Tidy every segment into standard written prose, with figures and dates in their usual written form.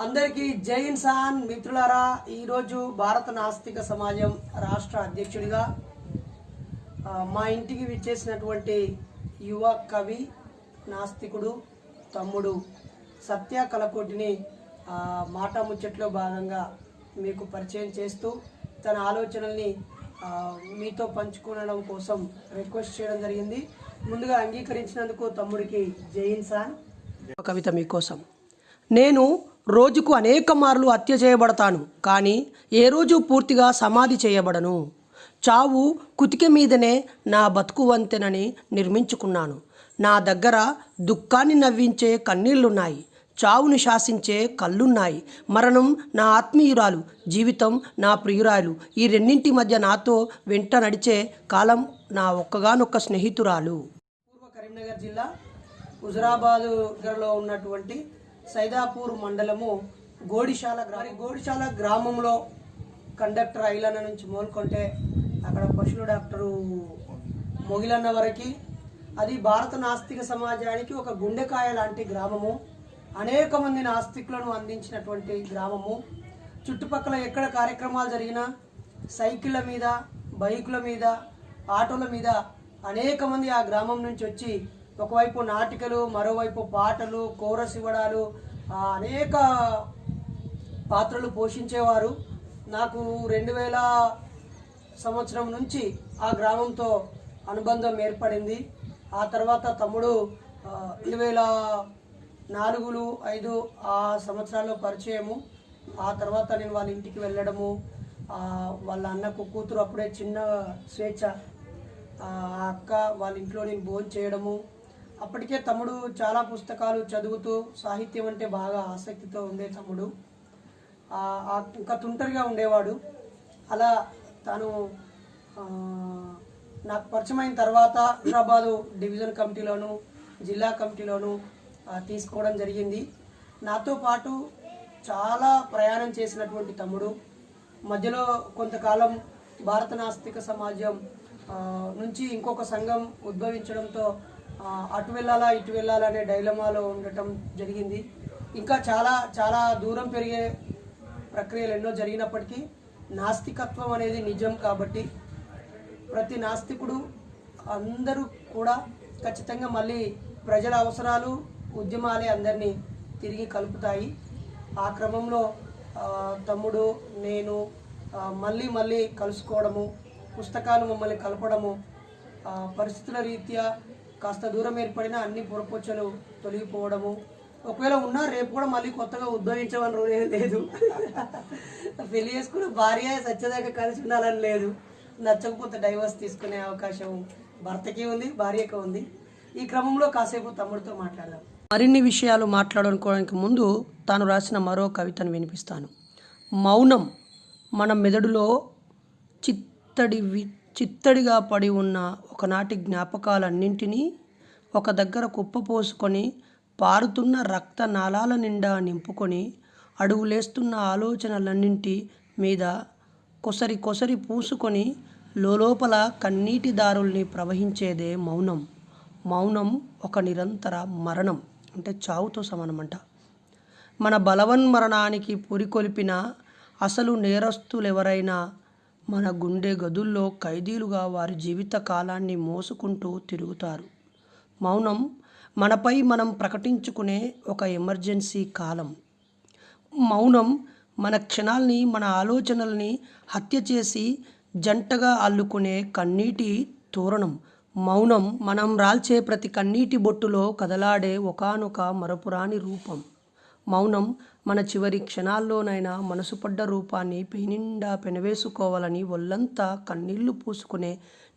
అందరికీ జై ఇన్సాన్ మిత్రులారా, ఈరోజు భారత నాస్తిక సమాజం రాష్ట్ర అధ్యక్షుడిగా మా ఇంటికి విచ్చేసినటువంటి యువ కవి నాస్తికుడు తమ్ముడు సత్య కలకోటిని మాట ముచ్చట్లో భాగంగా మీకు పరిచయం చేస్తూ తన ఆలోచనల్ని మీతో పంచుకోవడం కోసం రిక్వెస్ట్ చేయడం జరిగింది. ముందుగా అంగీకరించినందుకు తమ్ముడికి జై ఇన్సాన్. కవిత మీకోసం. నేను రోజుకు అనేక మార్లు హత్య చేయబడతాను, కానీ ఏ రోజు పూర్తిగా సమాధి చేయబడను. చావు కుతిక మీదనే నా బతుకు వంతెనని నిర్మించుకున్నాను. నా దగ్గర దుఃఖాన్ని నవ్వించే కన్నీళ్లున్నాయి, చావుని శాసించే కళ్ళున్నాయి. మరణం నా ఆత్మీయురాలు, జీవితం నా ప్రియురాలు. ఈ రెండింటి మధ్య నాతో వెంట నడిచే కాలం నా ఒక్కగానొక్క స్నేహితురాలు. పూర్వ కరీంనగర్ జిల్లా హుజురాబాద్ దగ్గరలో ఉన్నటువంటి సైదాపూర్ మండలము గోడిశాల గ్రామంలో కండక్టర్ ఐలన్న నుంచి మోల్కొంటే అక్కడ పశువుల డాక్టరు మొగిలన్న వరకు, అది భారత నాస్తిక సమాజానికి ఒక గుండెకాయ లాంటి గ్రామము. అనేక మంది నాస్తికులను అందించినటువంటి గ్రామము. చుట్టుపక్కల ఎక్కడ కార్యక్రమాలు జరిగినా సైకిళ్ళ మీద, బైకుల మీద, ఆటోల మీద అనేక మంది ఆ గ్రామం నుంచి వచ్చి ఒకవైపు నాటికలు, మరోవైపు పాటలు, కోరస్ ఇవ్వడాలు, అనేక పాత్రలు పోషించేవారు. నాకు 2000 సంవత్సరం నుంచి ఆ గ్రామంతో అనుబంధం ఏర్పడింది. ఆ తర్వాత తమ్ముడు 2004, 2005 ఆ సంవత్సరాల్లో పరిచయము. ఆ తర్వాత నేను వాళ్ళ ఇంటికి వెళ్ళడము, వాళ్ళ అన్నకు కూతురు అప్పుడే చిన్న స్వేచ్ఛ, ఆ అక్క వాళ్ళ ఇంట్లో నేను భోజనం చేయడము. అప్పటికే తమ్ముడు చాలా పుస్తకాలు చదువుతూ సాహిత్యం అంటే బాగా ఆసక్తితో ఉండే తమ్ముడు. ఇంకా తుంటరిగా ఉండేవాడు. అలా తను నాకు పరిచయం అయిన తర్వాత హైదరాబాదు డివిజన్ కమిటీలోను, జిల్లా కమిటీలోను తీసుకోవడం జరిగింది. నాతో పాటు చాలా ప్రయాణం చేసినటువంటి తమ్ముడు. మధ్యలో కొంతకాలం భారత నాస్తిక సమాజం నుంచి ఇంకొక సంఘం ఉద్భవించడంతో అటు వెళ్ళాలా ఇటు వెళ్ళాలా అనే డైలమాలో ఉండటం జరిగింది. ఇంకా చాలా చాలా దూరం పెరిగే ప్రక్రియలు ఎన్నో జరిగినప్పటికీ నాస్తికత్వం అనేది నిజం కాబట్టి ప్రతి నాస్తికుడు అందరూ కూడా ఖచ్చితంగా మళ్ళీ ప్రజల అవసరాలు, ఉద్యమాలే అందరినీ తిరిగి కలుపుతాయి. ఆ క్రమంలో తమ్ముడు నేను మళ్ళీ మళ్ళీ కలుసుకోవడము, పుస్తకాలు మమ్మల్ని కలపడము, పరిస్థితుల రీత్యా కాస్త దూరం ఏర్పడిన అన్ని పొరపొచ్చలు తొలగిపోవడము. ఒకవేళ ఉన్నా రేపు కూడా మళ్ళీ కొత్తగా ఉద్భవించమని రోజు లేదు. పెళ్లి చేసుకున్న భార్య సత్యదాకా కలిసి ఉండాలని లేదు. నచ్చకపోతే డైవర్స్ తీసుకునే అవకాశం భర్తకి ఉంది, భార్యకి ఉంది. ఈ క్రమంలో కాసేపు తమ్ముడితో మాట్లాడదాం. మరిన్ని విషయాలు మాట్లాడుకోవడానికి ముందు తాను రాసిన మరో కవితను వినిపిస్తాను. మౌనం మన మెదడులో చిత్తడిగా పడి ఉన్న ఒకనాటి జ్ఞాపకాలన్నింటినీ ఒక దగ్గర కుప్పపోసుకొని, పారుతున్న రక్త నాళాల నిండా నింపుకొని, అడుగులేస్తున్న ఆలోచనలన్నింటి మీద కొసరి పూసుకొని, లోపల కన్నీటి దారుల్ని ప్రవహించేదే మౌనం. మౌనం ఒక నిరంతర మరణం, అంటే చావుతో సమానమంట. మన బలవన్మరణానికి పురికొల్పిన అసలు నేరస్తులెవరైనా మన గుండె గదుల్లో ఖైదీలుగా వారి జీవిత కాలాన్ని మోసుకుంటూ తిరుగుతారు. మౌనం మనపై మనం ప్రకటించుకునే ఒక ఎమర్జెన్సీ కాలం. మౌనం మన క్షణాల్ని, మన ఆలోచనల్ని హత్య చేసి జంటగా అల్లుకునే కన్నీటి తోరణం. మౌనం మనం రాల్చే ప్రతి కన్నీటి బొట్టులో కదలాడే ఒకానొక మరపురాని రూపం. మౌనం మన చివరి క్షణాల్లోనైనా మనసుపడ్డ రూపాన్ని పెయినిండా పెనవేసుకోవాలని ఒళ్ళంతా కన్నీళ్లు పూసుకునే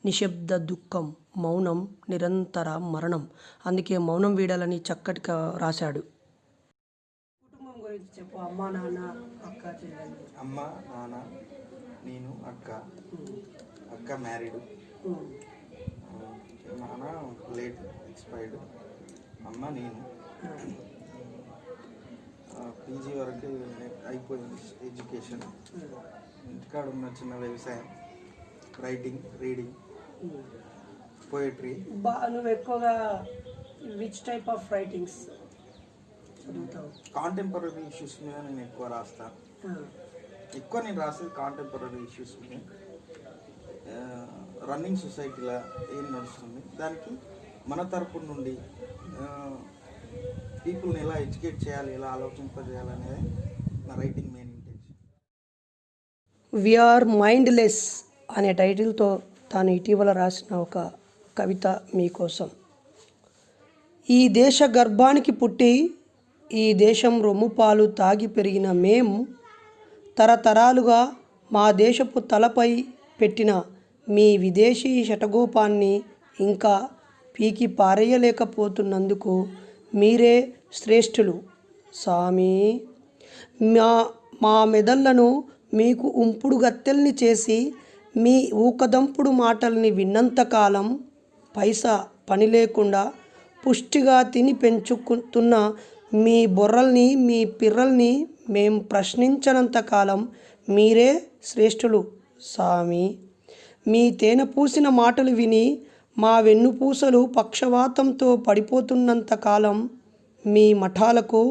నిశ్శబ్ద దుఃఖం. మౌనం నిరంతర మరణం. అందుకే మౌనం వీడాలని చక్కటిగా రాశాడు. కుటుంబం గురించి చెప్పు. అమ్మ, నాన్న, అక్క, చెల్లెలు. అమ్మ, నాన్న, నేను, అక్క మ్యారీడ్. నాన్న లేట్ ఎక్స్పైర్డ్. అమ్మ, నేను పీజీ వరకు అయిపోయింది ఎడ్యుకేషన్. ఇంటికాడ ఉన్న చిన్న వ్యవసాయం, రైటింగ్, రీడింగ్, పోయట్రీ. నువ్వు ఎక్కువగా విచ్ టైప్ ఆఫ్ రైటింగ్స్ చదువుతావు? కాంటెంపరీ ఇష్యూస్ మీద నేను ఎక్కువ రాస్తాను. ఎక్కువ నేను రాసేది కాంటెంపరీ ఇష్యూస్ మీద. రన్నింగ్ సొసైటీలో ఏం నడుస్తుంది, దానికి మన తరపు నుండి పీపుల్ని ఎలా ఎడ్యుకేట్ చేయాలి, ఎలా ఆలోచింపజేయాలి అనేది నా writing main intention. We are mindless అనే టైటిల్తో తాను ఇటీవల రాసిన ఒక కవిత మీకోసం. ఈ దేశ గర్భానికి పుట్టి ఈ దేశం రొమ్ము పాలు తాగి పెరిగిన మేం తరతరాలుగా మా దేశపు తలపై పెట్టిన మీ విదేశీ శటగోపాన్ని ఇంకా పీకి పారేయలేకపోతున్నందుకు మీరే శ్రేష్ఠులు సామి. మా మెదళ్లను మీకు ఉంపుడు గత్తెల్ని చేసి మీ ఊకదంపుడు మాటల్ని విన్నంతకాలం పైసా పని లేకుండా పుష్టిగా తిని పెంచుకుతున్న మీ బొర్రల్ని మీ పిర్రల్ని మేం ప్రశ్నించనంతకాలం మీరే శ్రేష్ఠులు సామి. మీ తేనె పూసిన మాటలు విని మా వెన్నుపూసలు పక్షవాతంతో పడిపోతున్నంతకాలం మీ మఠాలకు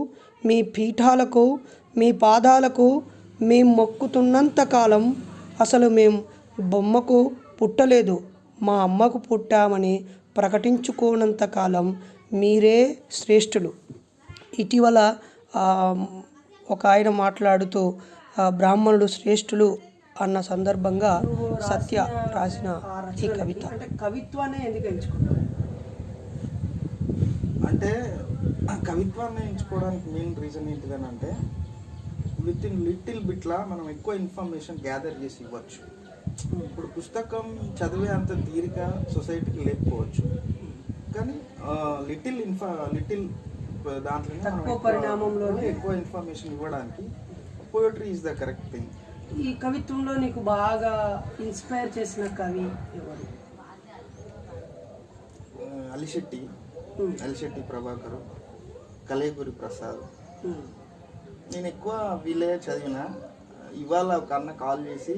మీ పీఠాలకు మీ పాదాలకు మేం మొక్కుతున్నంతకాలం అసలు మేం బొమ్మకు పుట్టలేదు మా అమ్మకు పుట్టామని ప్రకటించుకోనంతకాలం మీరే శ్రేష్ఠులు. ఇటీవల ఒక ఆయన మాట్లాడుతూ బ్రాహ్మణులు శ్రేష్ఠులు అన్న సందర్భంగా సత్య రాసిన ఈ కవిత. అంటే కవిత్వాన్ని ఎందుకు ఎంచుకున్నావు? అంటే కవిత్వాన్ని ఎంచుకోవడానికి మెయిన్ రీజన్ ఏంటిదని అంటే విత్ ఇన్ లిటిల్ బిట్లా మనం ఎక్కువ ఇన్ఫర్మేషన్ గ్యాదర్ చేసి ఇవ్వచ్చు. ఇప్పుడు పుస్తకం చదివే అంత తీరిక సొసైటీకి లేకపోవచ్చు, కానీ లిటిల్ దాంట్లో పరిణామంలో ఎక్కువ ఇన్ఫర్మేషన్ ఇవ్వడానికి poetry is the correct thing. ఈ కవిత్వంలో నీకు బాగా ఇన్స్పైర్ చేసిన కవి ఎవరు? అలిశెట్టి ప్రభాకర్, కలేగురి ప్రసాద్. నేను ఎక్కువ వీళ్ళే చదివిన. ఇవాళ ఒక అన్న కాల్ చేసి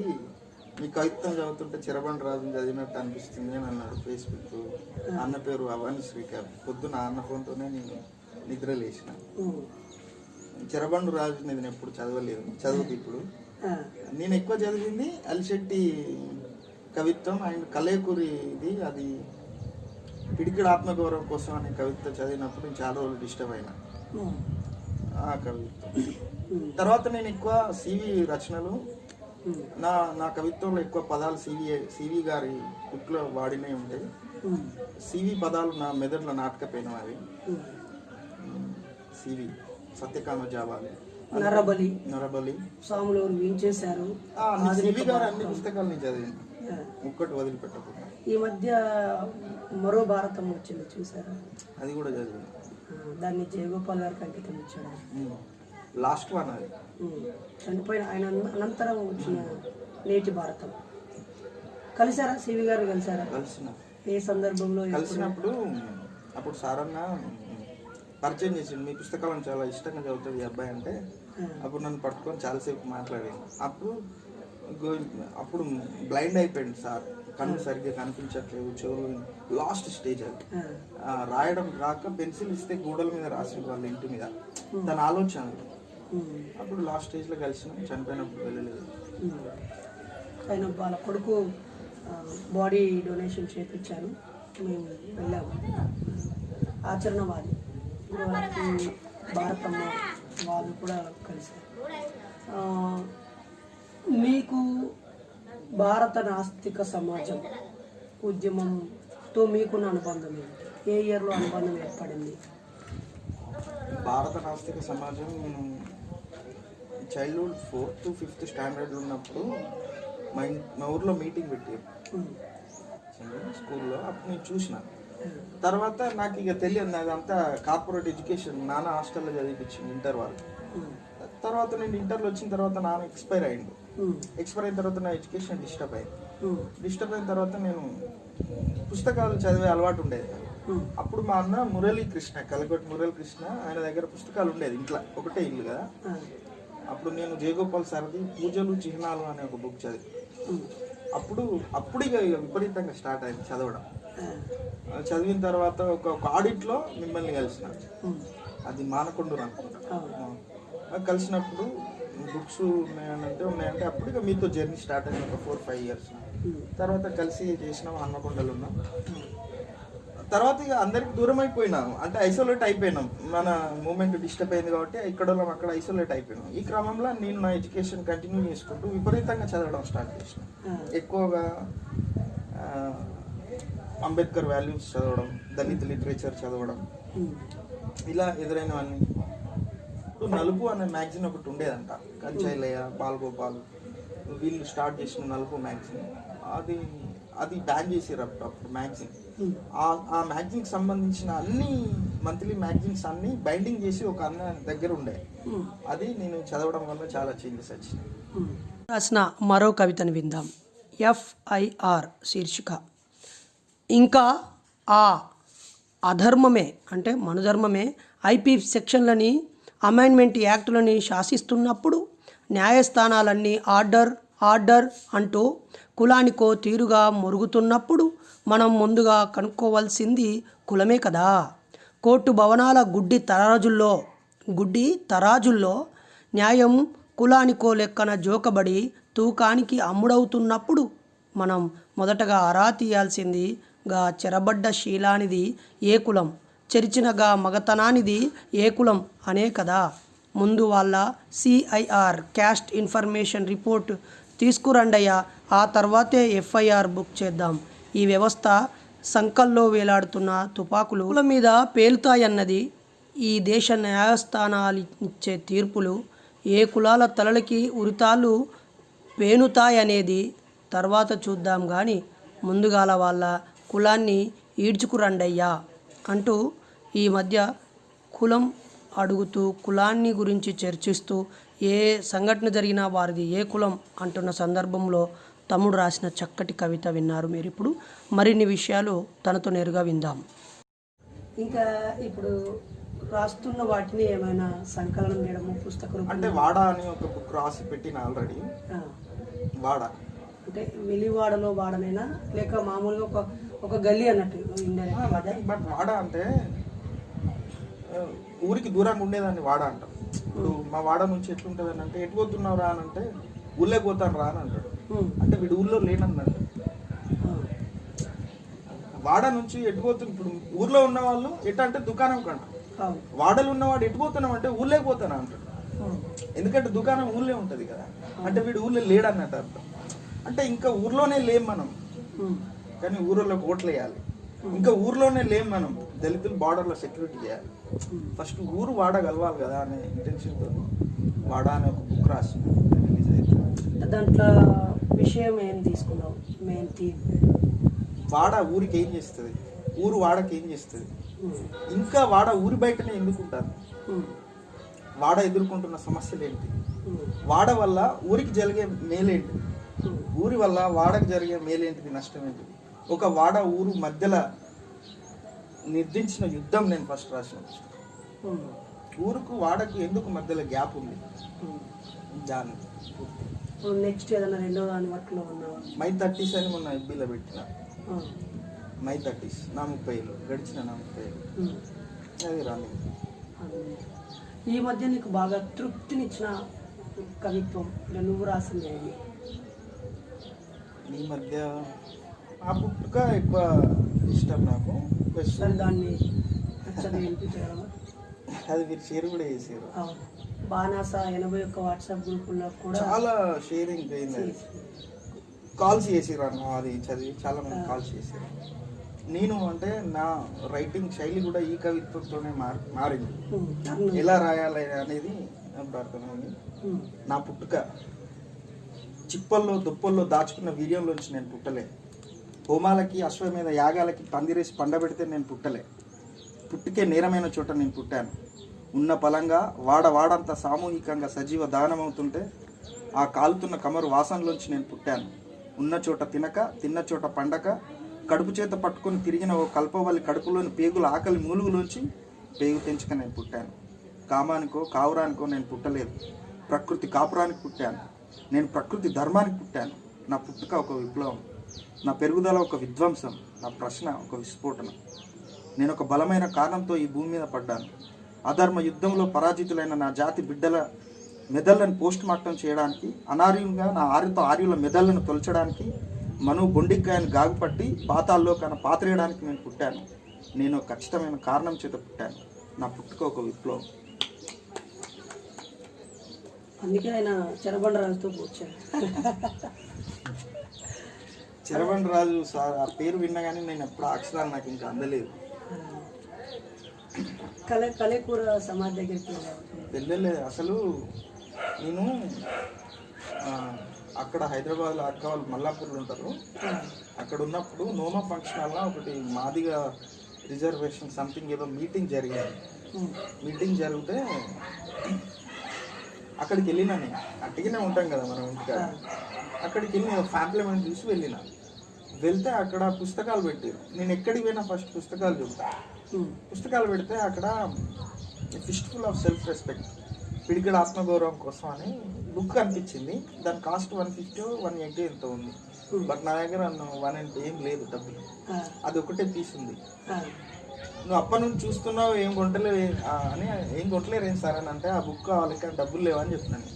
మీ కవిత్వం చదువుతుంటే చిరబండ రాజుని చదివినట్టు అనిపిస్తుంది అని అన్నాడు. ఫేస్బుక్ అన్న పేరు అవని శ్రీకర్. పొద్దున అన్న ఫోన్తోనే నేను నిద్ర లేచిన. చిరబండు రాజు నేను ఎప్పుడు చదవలేదు, చదువుకు ఇప్పుడు. నేను ఎక్కువ చదివింది అలిశెట్టి కవిత్వం అండ్ కలేకూరిది. అది పిడికిడి ఆత్మగౌరవం కోసం అనే కవిత్వం చదివినప్పుడు నేను చాలా రోజులు డిస్టర్బ్ అయినా ఆ కవిత్వం. తర్వాత నేను ఎక్కువ సివి రచనలు, నా కవిత్వంలో ఎక్కువ పదాలు సివి గారి బుక్లో వాడినవి ఉంటాయి. సివి పదాలు నా మెదడులో నాటకపోయినా అవి. సివి సత్యకామ జావాలి, నరబలి, సాములూరు వించేశారు. సివి గారు అన్ని పుస్తకాలు నేను చదివింది, ఒక్కటి వదిలిపెట్టకుండా. ఈ మధ్య మరో భారతం వచ్చింది, చూసారా? అది కూడా చదివింది. దాన్ని జయగోపాల్ గారికి అంకితం ఇచ్చాడు. లాస్ట్ వన్ అది. చనిపోయిన ఆయన అనంతరం వచ్చిన నేటి భారతం. కలిసారా సివి గారు? కలిసారా? కలిసిన. ఏ సందర్భంలో? కలిసినప్పుడు అప్పుడు సారన్న పరిచయం చేసిండు. మీ పుస్తకాలను చాలా ఇష్టంగా చదువుతుంది ఈ అబ్బాయి అంటే, అప్పుడు నన్ను పట్టుకొని చాలాసేపు మాట్లాడాను. అప్పుడు బ్లైండ్ అయిపోయింది సార్, కన్ను సరిగ్గా కనిపించట్లేదు, చెవులు. లాస్ట్ స్టేజ్ అది. రాయడం రాక పెన్సిల్ ఇస్తే గోడల మీద రాసిన వాళ్ళ ఇంటి మీద తన ఆలోచనలు. అప్పుడు లాస్ట్ స్టేజ్లో కలిసిన. చనిపోయినప్పుడు వెళ్ళలేదు. ఆయన వాళ్ళ కొడుకు బాడీ డొనేషన్ చేయించాను, మేము వెళ్ళాము. ఆచరణవాది భారతమ్మ వాళ్ళు కూడా కలిశారు. మీకు భారత నాస్తిక సమాజం ఉద్యమంతో మీకున్న అనుబంధం ఏంటి? ఏ ఇయర్లో అనుబంధం ఏర్పడింది? భారత నాస్తిక సమాజం childhood 4th to 5th standard ఉన్నప్పుడు మా ఊర్లో మీటింగ్ పెట్టారు స్కూల్లో. అప్పుడు నేను చూసిన. తర్వాత నాకు ఇక తెలియదు, అదంతా కార్పొరేట్ ఎడ్యుకేషన్. నాన్న హాస్టల్లో చదివించింది ఇంటర్ వాళ్ళు. తర్వాత నేను ఇంటర్లో వచ్చిన తర్వాత నాన్న ఎక్స్పైర్ అయ్యిండు. ఎక్స్పైర్ అయిన తర్వాత నా ఎడ్యుకేషన్ డిస్టర్బ్ అయింది. డిస్టర్బ్ అయిన తర్వాత నేను పుస్తకాలు చదివే అలవాటు ఉండేది. అప్పుడు మా అన్న మురళీకృష్ణ, కలగొట్టి మురళీకృష్ణ, ఆయన దగ్గర పుస్తకాలు ఉండేది. ఇంట్లో ఒకటే ఇల్లు కదా. అప్పుడు నేను జయగోపాల్ సార్ది పూజలు చిహ్నాలు అనే ఒక బుక్ చదివి అప్పుడు ఇక విపరీతంగా స్టార్ట్ అయింది చదవడం. చదివిన తర్వాత ఒక ఆడిట్లో మిమ్మల్ని కలిసిన. అది మానకొండూరు అనుకుంటా. కలిసినప్పుడు బుక్స్ ఉన్నాయంటే అప్పుడు ఇక మీతో జర్నీ స్టార్ట్ అయింది ఒక 4-5 years. తర్వాత కలిసి చేసినాం, హన్మకొండలో ఉన్నాం. తర్వాత ఇక అందరికి దూరం అయిపోయినాం, అంటే ఐసోలేట్ అయిపోయినాం. మన మూమెంట్ డిస్టర్బ్ అయింది కాబట్టి ఇక్కడ వాళ్ళం అక్కడ ఐసోలేట్ అయిపోయినాం. ఈ క్రమంలో నేను నా ఎడ్యుకేషన్ కంటిన్యూ చేసుకుంటూ విపరీతంగా చదవడం స్టార్ట్ చేసిన. ఎక్కువగా అంబేద్కర్ వాల్యూస్ చదవడం, దళిత లిటరేచర్ చదవడం, ఇలా ఎదురైనవన్నీ. ఇప్పుడు నలుపు అనే మ్యాగజైన్ ఒకటి ఉండేదంట, కంచైలయ్య, బాలగోపాల్ వీళ్ళు స్టార్ట్ చేసిన నలుపు మ్యాగజైన్. అది బ్యాన్ చేసారు అప్పుడు మ్యాగజైన్. ఆ మ్యాగజైన్కి సంబంధించిన అన్ని మంత్లీ మ్యాగజైన్స్ అన్ని బైండింగ్ చేసి ఒక అన్న దగ్గర ఉండే. అది నేను చదవడం వల్ల చాలా చేంజెస్ వచ్చినాయి. రాసిన మరో కవితను విందాం. FIR శీర్షిక. ఇంకా ఆ అధర్మమే అంటే మనుధర్మమే IP సెక్షన్లని, అమెండ్మెంట్ యాక్టులని శాసిస్తున్నప్పుడు న్యాయస్థానాలన్నీ ఆర్డర్ ఆర్డర్ అంటూ కులానికో తీరుగా మొరుగుతున్నప్పుడు మనం ముందుగా కనుక్కోవాల్సింది కులమే కదా. కోర్టు భవనాల గుడ్డి తరాజుల్లో న్యాయం కులానికో లెక్కన జోకబడి తూకానికి అమ్ముడవుతున్నప్పుడు మనం మొదటగా ఆరా తీయాల్సిందిగా చెరబడ్డ శీలానిది ఏ కులం, చెరిచినగా మగతనానిది ఏ కులం అనే కదా. ముందు వాళ్ళ CIR క్యాస్ట్ ఇన్ఫర్మేషన్ రిపోర్ట్ తీసుకురండయ్యా, ఆ తర్వాతే FIR బుక్ చేద్దాం. ఈ వ్యవస్థ సంకల్లో వేలాడుతున్న తుపాకులు కులం మీద పేలుతాయన్నది ఈ దేశ న్యాయస్థానాలు ఇచ్చే తీర్పులు. ఏ కులాల తలలకి ఉరితాళ్ళు పేనుతాయనేది తర్వాత చూద్దాం కానీ ముందుగాల వాళ్ళ కులాన్ని ఈడ్చుకురండయ్యా అంటూ ఈ మధ్య కులం అడుగుతూ కులాన్ని గురించి చర్చిస్తూ ఏ సంఘటన జరిగినా వారిది ఏ కులం అంటున్న సందర్భంలో తమ్ముడు రాసిన చక్కటి కవిత విన్నారు మీరు. ఇప్పుడు మరిన్ని విషయాలు తనతో నేరుగా విందాం. ఇంకా ఇప్పుడు రాస్తున్న వాటిని ఏమైనా సంకలనం చేయడము, పుస్తకం అంటే వాడా అని ఒక బుక్ రాసి పెట్టిన ఆల్రెడీ. వాడా అంటే వెలివాడలో వాడనైనా లేక మామూలుగా ఒక గల్లీ అన్నట్టు. బట్ వాడా అంటే ఊరికి దూరంగా ఉండేదాన్ని వాడా అంటాం. ఇప్పుడు మా వాడ నుంచి ఎట్లుంటుంది అని అంటే, ఎటు పోతున్నావు రా అని అంటే ఊళ్ళో పోతాను రా అని అంటాడు. అంటే వీడు ఊళ్ళో లేనన్నాడు. వాడ నుంచి ఎటు పోతున్నా, ఇప్పుడు ఊర్లో ఉన్న వాళ్ళు ఎటు అంటే దుకాణం కంట, వాడలు ఉన్నవాడు ఎటు పోతున్నాం అంటే ఊళ్ళో పోతాను అంటాడు. ఎందుకంటే దుకాణం ఊళ్ళో ఉంటది కదా, అంటే వీడు ఊళ్ళో లేడన్నట్టు అర్థం. అంటే ఇంకా ఊర్లోనే లేం మనం, కానీ ఊర్లోకి ఓట్లు వేయాలి. ఇంకా ఊర్లోనే లేం మనం, దళితులు బార్డర్లో సెక్యూరిటీ చేయాలి. ఫస్ట్ ఊరు వాడ కలవాలి కదా అనే ఇంటెన్షన్తో వాడా అనే ఒక బుక్ రాసి రిలీజ్ అవుతుంది. దాంట్లో విషయం ఏం తీసుకున్నావు? మెయిన్ థీమ్ వాడ ఊరికి ఏం చేస్తుంది, ఊరు వాడకి ఏం చేస్తుంది, ఇంకా వాడ ఊరి బయటనే ఎందుకుంటారు, వాడ ఎదుర్కొంటున్న సమస్యలు ఏంటి, వాడ వల్ల ఊరికి జరిగే మేలేంటి, ఊరి వల్ల వాడకు జరిగే మేలేంటిది, నష్టం ఏంటిది, ఒక వాడ ఊరు మధ్యలో నిర్దించిన యుద్ధం నేను ఫస్ట్ రాసిన. ఊరుకు వాడకు ఎందుకు మధ్యలో గ్యాప్ ఉంది దాన్ని. నెక్స్ట్ ఏదైనా రెండో దాని వర్క్లో ఉన్నావా? మై 30s అని మొన్న FBలో పెట్టిన. మై 30s నా 30 ఏళ్ళు గడిచిన, నా 30 ఏళ్ళు అది రాని. ఈ మధ్య నీకు బాగా తృప్తినిచ్చిన కవిత్వం నువ్వు రాసింది ఏది? ఈ మధ్య ఆ పుట్టుక ఎక్కువ ఇష్టం నాకు. దాన్ని వినిపించగలమా? అది మీరు షేర్ కూడా చేసారు. బాణాస 81 వాట్సాప్ గ్రూపుల్లో కూడా చాలా షేరింగ్ అయింది. కాల్స్ చేసిరు అన్న, అది చదివి చాలా మంది కాల్స్ చేసారు. నేను అంటే నా రైటింగ్ శైలి కూడా ఈ కవిత్వంతోనే మారింది. ఎలా రాయాలి అనేది అప్పుడు అర్థమైంది. నా పుట్టుక చిప్పల్లో దుప్పల్లో దాచుకున్న వీర్యంలోంచి నేను పుట్టలే. హోమాలకి అశ్వమేధ యాగాలకి పందిరేసి పండబెడితే నేను పుట్టలే. పుట్టుకే నేరమైన చోట నేను పుట్టాను. ఉన్న పలంగా వాడంతా సామూహికంగా సజీవ దానమవుతుంటే ఆ కాలుతున్న కమరు వాసనలోంచి నేను పుట్టాను. ఉన్న చోట తినక, తిన్న చోట పండక, కడుపు చేత పట్టుకొని తిరిగిన ఓ కల్పవల్లి కడుపులోని పేగుల ఆకలి మూలుగులోంచి పేగు తెంచుక నేను పుట్టాను. కామానికో కావురానికో నేను పుట్టలేదు. ప్రకృతి కాపురానికి పుట్టాను. నేను ప్రకృతి ధర్మానికి పుట్టాను. నా పుట్టుక ఒక విప్లవం, నా పెరుగుదల ఒక విధ్వంసం, నా ప్రశ్న ఒక విస్ఫోటనం. నేను ఒక బలమైన కారణంతో ఈ భూమి మీద పడ్డాను. అధర్మ యుద్ధంలో పరాజితులైన నా జాతి బిడ్డల మెదళ్లను పోస్ట్ మార్టం చేయడానికి, అనార్యులుగా నా ఆర్యుల మెదళ్లను తొలచడానికి, మను బొండికాయను గాగుపట్టి పాతాల్లో పాతరేయడానికి నేను పుట్టాను. నేను ఖచ్చితమైన కారణం చేత పుట్టాను. నా పుట్టుక ఒక విప్లవం. అందుకే ఆయన చెరబండరాజుతో వచ్చారు. చెరబండరాజు సార్ ఆ పేరు విన్నగానే నేను ఎప్పుడు అక్షరాలు నాకు ఇంకా అందలేదు. కలేకూర సమాధి దగ్గరికి వెళ్ళలేదు అసలు. నేను అక్కడ హైదరాబాద్లో అక్క వాళ్ళు మల్లాపూర్లో ఉంటారు. అక్కడ ఉన్నప్పుడు నోమా ఫంక్షన్ వల్ల ఒకటి మాదిగా రిజర్వేషన్ సంథింగ్ ఏదో మీటింగ్ జరిగింది. మీటింగ్ జరిగితే అక్కడికి వెళ్ళినా. నేను అట్టిగానే ఉంటాం కదా మనం ఇంటికాడ. అక్కడికి వెళ్ళి ఫ్యాంప్లిమెంట్ చూసి వెళ్తే అక్కడ పుస్తకాలు పెట్టారు. నేను ఎక్కడికి పోయినా ఫస్ట్ పుస్తకాలు చూస్తాను. పుస్తకాలు పెడితే అక్కడ ఫిస్ట్ఫుల్ ఆఫ్ సెల్ఫ్ రెస్పెక్ట్, పిడికడ ఆత్మగౌరవం కోసం అని బుక్ అనిపించింది. దాని కాస్ట్ 150 180 ఎంతో ఉంది. బట్ నా దగ్గర 180 ఏం లేదు డబ్బులు. అది ఒకటే పీస్ ఉంది. నువ్వు అప్పటి నుంచి చూస్తున్నావు ఏం కొంటలేవు అని, ఏం కొంటలేరు ఏం సార్ అని అంటే, ఆ బుక్ కావాలి కానీ డబ్బులు లేవని చెప్తున్నాను.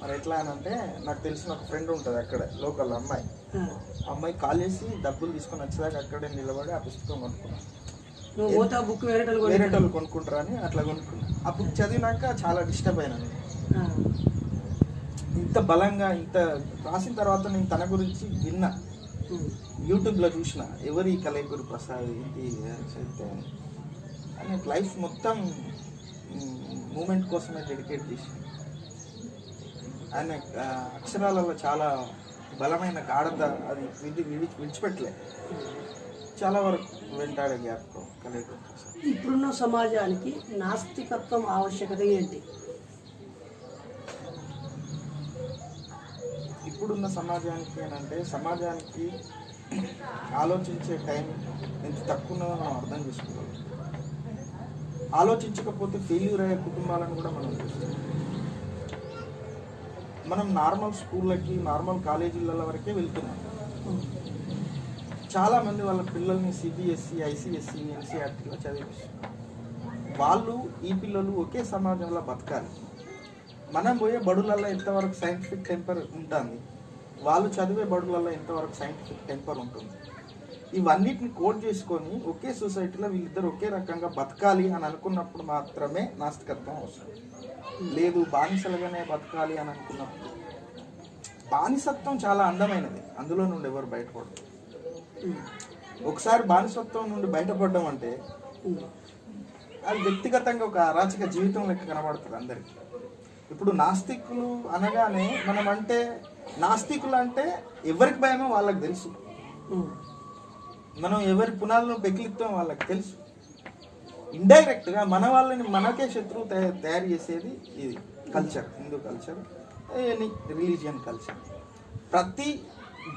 మరి ఎట్లా అని అంటే, నాకు తెలిసిన ఒక ఫ్రెండ్ ఉంటుంది అక్కడ లోకల్ అమ్మాయి. అమ్మాయి కాల్ చేసి డబ్బులు తీసుకొని వచ్చేదాకా అక్కడే నిలబడి ఆ పుస్తకం కొనుక్కున్నాను. వేరే వాళ్ళు కొనుక్కుంటారని అట్లా కొనుక్కున్నాను. ఆ బుక్ చదివినాక చాలా డిస్టర్బ్ అయినాను. ఇంత బలంగా ఇంత రాసిన తర్వాత నేను తన గురించి విన్నా, యూట్యూబ్లో చూసిన, ఎవరి కలేకూరి ప్రసాద్ ఇది అయితే అని లైఫ్ మొత్తం మూమెంట్ కోసమే డెడికేట్ చేసి, ఆయన అక్షరాలలో చాలా బలమైన గాఢత, అది విడిచిపెట్టలే. చాలా వరకు వెంటాడే జ్ఞాపకం కలేకూరి ప్రసాద్. ఇప్పుడున్న సమాజానికి నాస్తికత్వం ఆవశ్యకత ఏంటి? ఇప్పుడున్న సమాజానికి అని అంటే, సమాజానికి ఆలోచించే టైం ఎంత తక్కువ ఉన్నదో మనం అర్థం చేసుకోవాలి. ఆలోచించకపోతే ఫెయిల్యూర్ అయ్యే కుటుంబాలను కూడా మనం చూస్తాం. మనం నార్మల్ స్కూళ్ళకి, నార్మల్ కాలేజీల వరకే వెళ్తున్నాం. చాలామంది వాళ్ళ పిల్లల్ని సిబిఎస్ఈ, ఐసిఎస్ఈ, ఎన్సీఆర్టీలో చదివిస్తున్నారు. వాళ్ళు ఈ పిల్లలు ఒకే సమాజంలో బతకాలి. మనం పోయే బడులలో ఎంతవరకు సైంటిఫిక్ టెంపర్ ఉంటుంది, వాళ్ళు చదివే బడులలో ఎంతవరకు సైంటిఫిక్ టెంపర్ ఉంటుంది, ఇవన్నిటిని కోడ్ చేసుకొని ఒకే సొసైటీలో వీళ్ళిద్దరు ఒకే రకంగా బతకాలి అని అనుకున్నప్పుడు మాత్రమే నాస్తికత్వం అవసరం. లేదు బానిసలుగానే బతకాలి అని అనుకున్నప్పుడు, బానిసత్వం చాలా అందమైనది, అందులో నుండి ఎవరు బయటపడరు. ఒకసారి బానిసత్వం నుండి బయటపడడం అంటే అది వ్యక్తిగతంగా ఒక అరాచక జీవితం లెక్క కనబడుతుంది అందరికీ. ఇప్పుడు నాస్తికులు అనగానే మనం అంటే, నాస్తికులు అంటే ఎవరికి భయమో వాళ్ళకి తెలుసు, మనం ఎవరి పునాదులను పెకిలిస్తాం వాళ్ళకి తెలుసు. ఇండైరెక్ట్గా మన వాళ్ళని మనకే శత్రువు తయారు చేసేది ఇది culture, Hindu culture, any religion culture. ప్రతి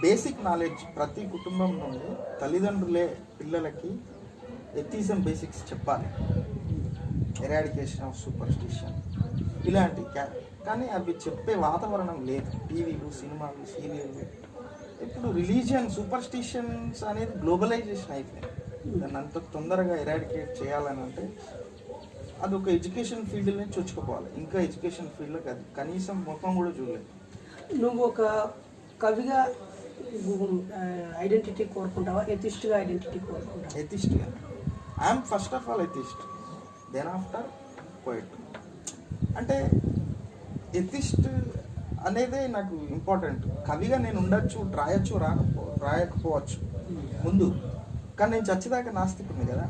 బేసిక్ నాలెడ్జ్ ప్రతి కుటుంబం నుండి తల్లిదండ్రులే పిల్లలకి ఎథిజం బేసిక్స్ చెప్పాలి. ఎరాడికేషన్ ఆఫ్ సూపర్స్టిషన్ ఇలాంటి, కానీ అవి చెప్పే వాతావరణం లేదు. టీవీలు, సినిమాలు, సీరియళ్ళు. ఇప్పుడు రిలీజియన్, సూపర్స్టిషన్స్ అనేది గ్లోబలైజేషన్ అయిపోయింది. దాన్ని అంత తొందరగా ఎరాడికేట్ చేయాలని అంటే అది ఒక ఎడ్యుకేషన్ ఫీల్డ్లోనే చొచ్చుకుపోవాలి. ఇంకా ఎడ్యుకేషన్ ఫీల్డ్లోకి అది కనీసం ముఖం కూడా చూడలేదు. నువ్వు ఒక కవిగా ఐడెంటిటీ కోరుకుంటావా, ఎథిస్ట్గా ఐడెంటిటీ కోరుకుంటావా? ఎథిస్ట్గా. I'm first of all atheist, then after poet. అంటే ఎథిస్ట్ అనేదే నాకు ఇంపార్టెంట్. కవిగా నేను ఉండొచ్చు, రాయొచ్చు, రాయకపోవచ్చు ముందు, కానీ నేను చచ్చేదాకా నాస్తికుడిని కదా.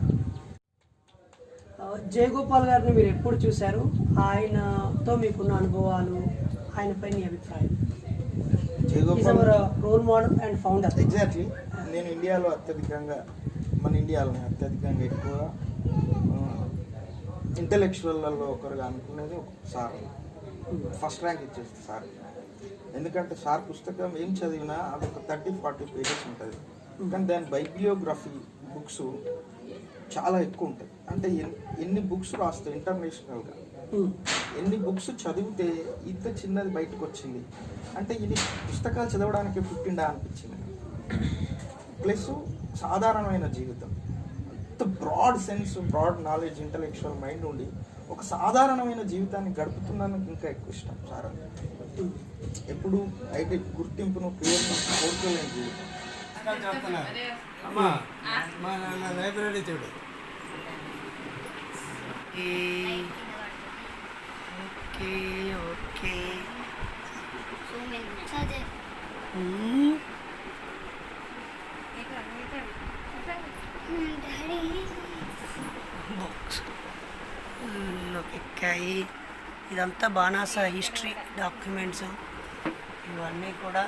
జయగోపాల్ గారిని మీరు ఎప్పుడు చూశారు? ఆయనతో మీకున్న అనుభవాలు, ఆయనపై మీ అభిప్రాయం? Jayagopal role model and founder. Exactly. నేను ఇండియాలో అత్యధికంగా ఎక్కువ ఇంటలెక్చువల్లో ఒకరుగా అనుకునేది ఒక సార్. ఫస్ట్ ర్యాంక్ ఇచ్చేస్తుంది సార్. ఎందుకంటే సార్ పుస్తకం ఏం చదివినా అది ఒక 30-40 పేజెస్ ఉంటుంది, కానీ దాని బైబిలియోగ్రఫీ బుక్స్ చాలా ఎక్కువ ఉంటాయి. అంటే ఎన్ని బుక్స్ రాస్తాయి ఇంటర్నేషనల్గా, ఎన్ని బుక్స్ చదివితే ఇంత చిన్నది బయటకు వచ్చింది అంటే ఇది పుస్తకాలు చదవడానికి పుట్టిండా అనిపించింది. ప్లస్ సాధారణమైన జీవితం, అంత broad sense, broad knowledge, intellectual mind ఉండి ఒక సాధారణమైన జీవితాన్ని గడుపుతున్నానికి ఇంకా ఎక్కువ ఇష్టం సార్. ఎప్పుడు అయితే గుర్తింపును పేరును కోరుకోలేని జీవితం. లైబ్రరీ చూడు. ఓకే ఓకే ఎక్కాయి. ఇదంతా బాణాస హిస్టరీ డాక్యుమెంట్స్ ఇవన్నీ కూడా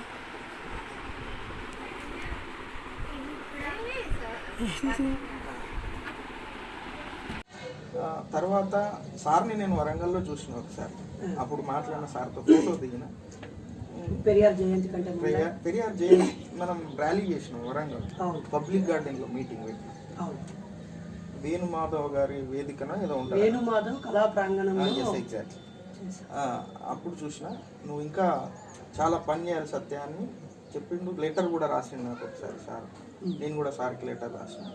తర్వాత సార్ని నేను వరంగల్లో చూసిన ఒకసారి. అప్పుడు మాట్లాడిన సార్తో ఫోటో దిగిన. పెరియార్ జయంతి కంటే పెరియార్ జయంతి మనం ర్యాలీ చేసినాం వరంగల్ పబ్లిక్ గార్డెన్లో మీటింగ్ పెట్టి. వేణుమాధవ్ గారి వేదికన ఏదో ఉంటుంది, వేణుమాధవ్ కళా ప్రాంగణంలో. ఎగ్జాక్ట్. అప్పుడు చూసిన నువ్వు ఇంకా చాలా పని చేయాలి సత్యాన్ని చెప్పిండు. లెటర్ కూడా రాసిండు నాకు ఒకసారి సార్. నేను కూడా సార్కి లెటర్ రాసిన.